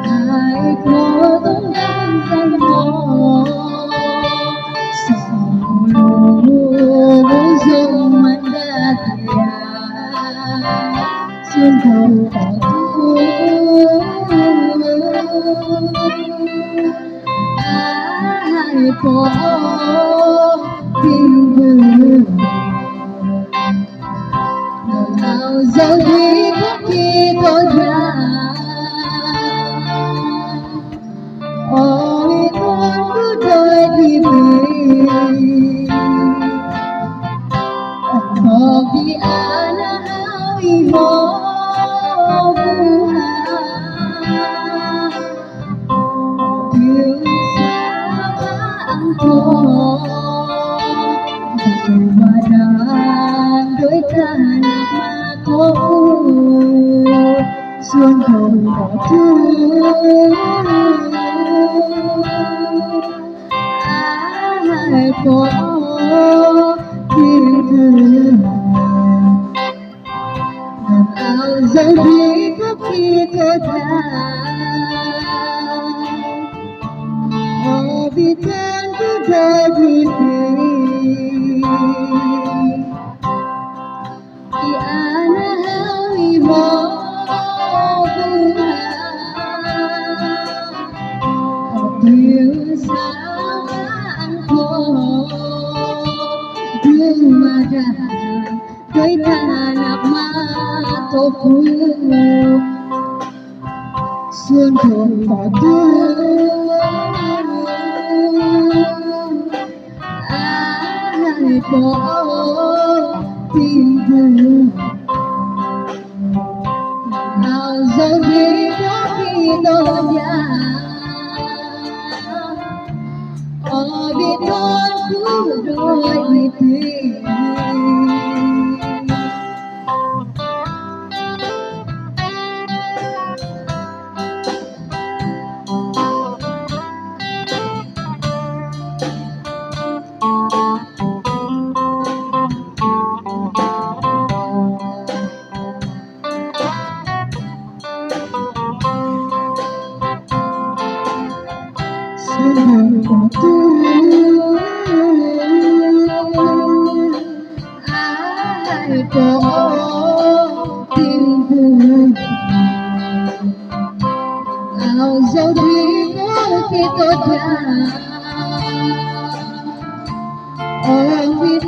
ai có tốn đắn gian khó sầu lù dùng mắt đã kìa xuyên thấu có ai có tình thương nào dấu đi bất kỳ tôi ra ôi con cứ đôi đi về có vì anh hao ý mô yêu xa anh có mà đang đôi ta mà có xuân hồng bỏ thương ai có tình thương nào dấu đi có khi tôi tha vì tên cứ đời thì vì anh hỡi mơ yêu sao anh có thương mà ra đôi ta nạp mà tô cũ xuân thường bỏ thương ai có tình thương nào dấu đi có khi tôi nhà ở bên con cứ đôi tình xuân có thương ai có tình thương nào dấu đi có khi tôi ra vì